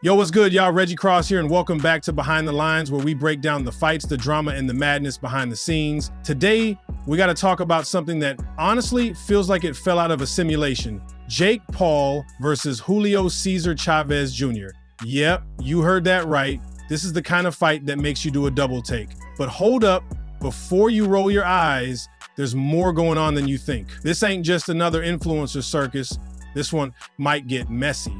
Yo, what's good, y'all? Reggie Cross here, and welcome back to Behind the Lines, where we break down the fights, the drama, and the madness behind the scenes. Today, we got to talk about something that honestly feels like it fell out of a simulation. Jake Paul versus Julio César Chávez Jr. Yep, you heard that right. This is the kind of fight that makes you do a double take. But hold up, before you roll your eyes, there's more going on than you think. This ain't just another influencer circus. This one might get messy.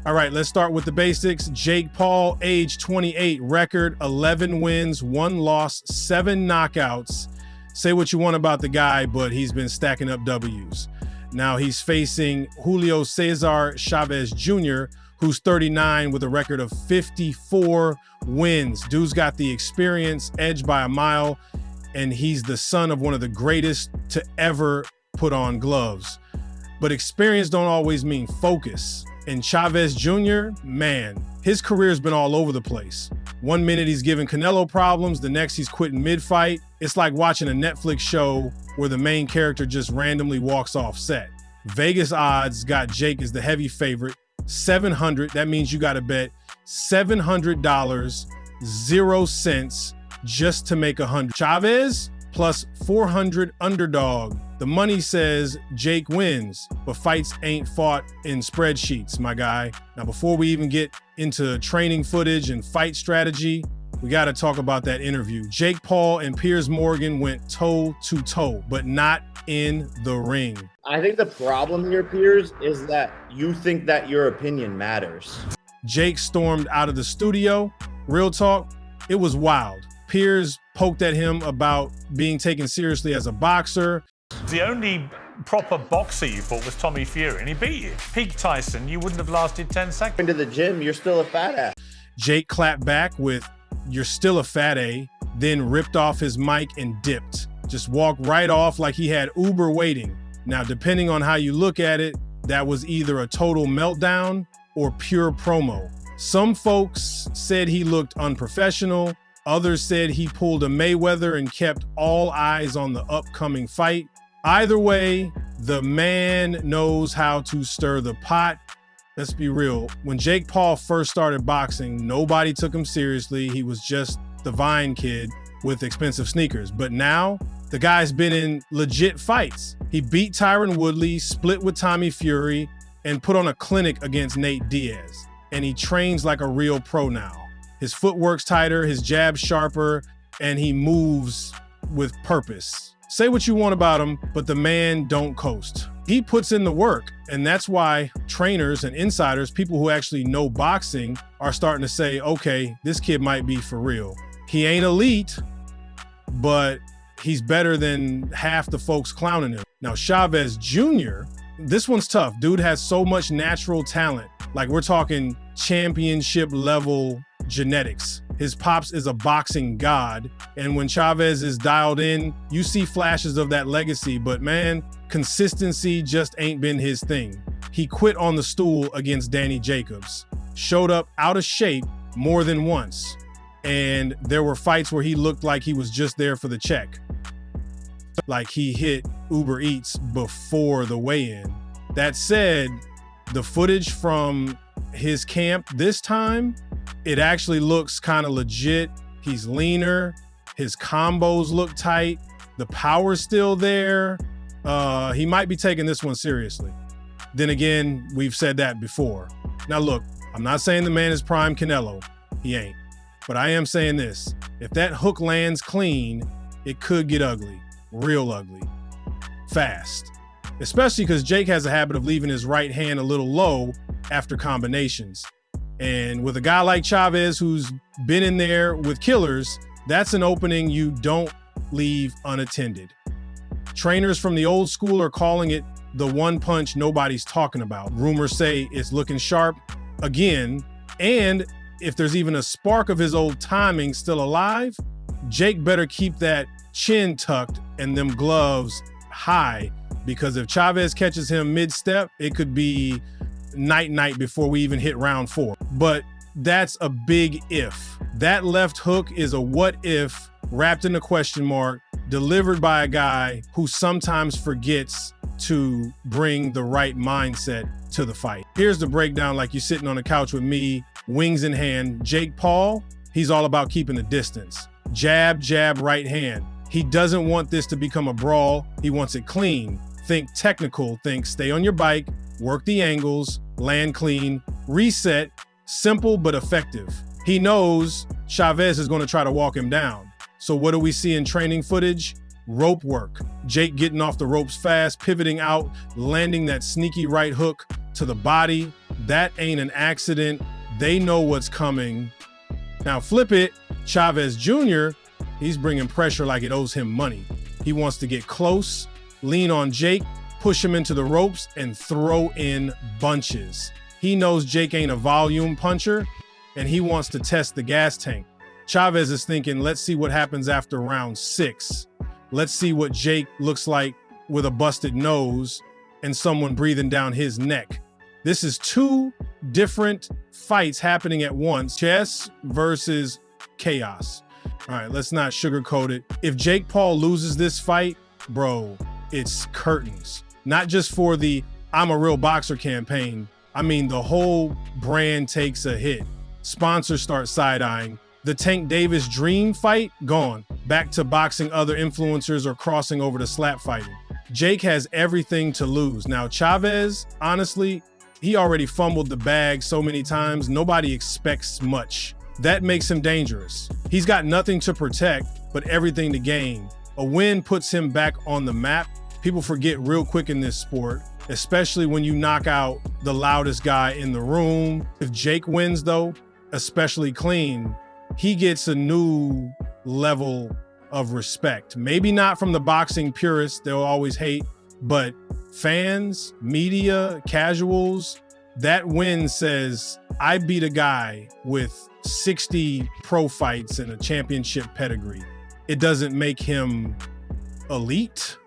All right, let's start with the basics. Jake Paul, age 28, record 11 wins, 1 loss, 7 knockouts. Say what you want about the guy, but he's been stacking up W's. Now he's facing Julio César Chávez Jr., who's 39 with a record of 54 wins. Dude's got the experience, edge by a mile, and he's the son of one of the greatest to ever put on gloves. But experience don't always mean focus. And Chavez Jr., man, his career's been all over the place. One minute he's giving Canelo problems, the next he's quitting mid-fight. It's like watching a Netflix show where the main character just randomly walks off set. Vegas odds got Jake as the heavy favorite, 700. That means you got to bet $700, 0 cents, just to make 100. Chavez plus 400 underdog. The money says Jake wins, but fights ain't fought in spreadsheets, my guy. Now, before we even get into training footage and fight strategy, we got to talk about that interview. Jake Paul and Piers Morgan went toe to toe, but not in the ring. I think the problem here, Piers, is that you think that your opinion matters. Jake stormed out of the studio. Real talk, it was wild. Piers poked at him about being taken seriously as a boxer. The only proper boxer you fought was Tommy Fury, and he beat you. Peak Tyson, you wouldn't have lasted 10 seconds. Into the gym, you're still a fat ass. Jake clapped back with, "You're still a fat A," then ripped off his mic and dipped. Just walked right off like he had Uber waiting. Now, depending on how you look at it, that was either a total meltdown or pure promo. Some folks said he looked unprofessional. Others said he pulled a Mayweather and kept all eyes on the upcoming fight. Either way, the man knows how to stir the pot. Let's be real. When Jake Paul first started boxing, nobody took him seriously. He was just the Vine kid with expensive sneakers. But now, the guy's been in legit fights. He beat Tyron Woodley, split with Tommy Fury, and put on a clinic against Nate Diaz. And he trains like a real pro now. His footwork's tighter, his jab's sharper, and he moves with purpose. Say what you want about him, but the man don't coast. He puts in the work, and that's why trainers and insiders, people who actually know boxing, are starting to say, okay, this kid might be for real. He ain't elite, but he's better than half the folks clowning him. Now, Chavez Jr., this one's tough. Dude has so much natural talent. Like, we're talking championship level genetics. His pops is a boxing god, and when Chavez is dialed in, you see flashes of that legacy, but man, consistency just ain't been his thing. He quit on the stool against Danny Jacobs, showed up out of shape more than once, and there were fights where he looked like he was just there for the check. Like he hit Uber Eats before the weigh-in. That said, the footage from his camp this time, it actually looks kind of legit. He's leaner. His combos look tight. The power's still there. He might be taking this one seriously. Then again, we've said that before. Now look, I'm not saying the man is prime Canelo. He ain't. But I am saying this. If that hook lands clean, it could get ugly. Real ugly. Fast. Especially because Jake has a habit of leaving his right hand a little low after combinations. And with a guy like Chavez, who's been in there with killers, that's an opening you don't leave unattended. Trainers from the old school are calling it the one punch nobody's talking about. Rumors say it's looking sharp again. And if there's even a spark of his old timing still alive, Jake better keep that chin tucked and them gloves high, because if Chavez catches him mid-step, it could be night before we even hit round 4. But that's a big if. That left hook is a what if wrapped in a question mark, delivered by a guy who sometimes forgets to bring the right mindset to the fight. Here's the breakdown like you're sitting on the couch with me wings in hand. Jake Paul, he's all about keeping the distance. Jab, jab, right hand. He doesn't want this to become a brawl. He wants it clean. Think technical. Think stay on your bike, work the angles, land clean, reset. Simple but effective. He knows Chavez is going to try to walk him down. So what do we see in training footage? Rope work. Jake getting off the ropes fast, pivoting out, landing that sneaky right hook to the body. That ain't an accident. They know what's coming. Now flip it. Chavez Jr., he's bringing pressure like it owes him money. He wants to get close, lean on Jake, push him into the ropes, and throw in bunches. He knows Jake ain't a volume puncher, and he wants to test the gas tank. Chavez is thinking, let's see what happens after round 6. Let's see what Jake looks like with a busted nose and someone breathing down his neck. This is 2 different fights happening at once. Chess versus chaos. All right, let's not sugarcoat it. If Jake Paul loses this fight, bro, it's curtains. Not just for the I'm a real boxer campaign. I mean, the whole brand takes a hit. Sponsors start side-eyeing. The Tank Davis dream fight, gone. Back to boxing other influencers or crossing over to slap fighting. Jake has everything to lose. Now, Chavez, honestly, he already fumbled the bag so many times, nobody expects much. That makes him dangerous. He's got nothing to protect, but everything to gain. A win puts him back on the map. People forget real quick in this sport, especially when you knock out the loudest guy in the room. If Jake wins though, especially clean, he gets a new level of respect. Maybe not from the boxing purists, they'll always hate, but fans, media, casuals, that win says, I beat a guy with 60 pro fights and a championship pedigree. It doesn't make him elite,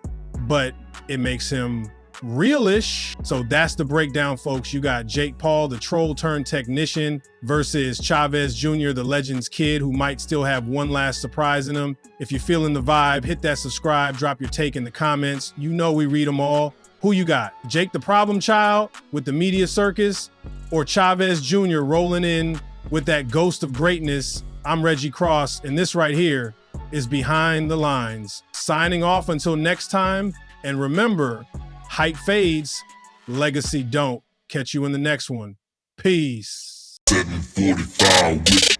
but it makes him real-ish. So that's the breakdown, folks. You got Jake Paul, the troll turned technician, versus Chavez Jr., the Legends kid, who might still have one last surprise in him. If you're feeling the vibe, hit that subscribe, drop your take in the comments. You know we read them all. Who you got? Jake the problem child with the media circus, or Chavez Jr. rolling in with that ghost of greatness? I'm Reggie Cross, and this right here is Behind the Lines. Signing off until next time, and remember, hype fades, legacy don't. Catch you in the next one. Peace. 745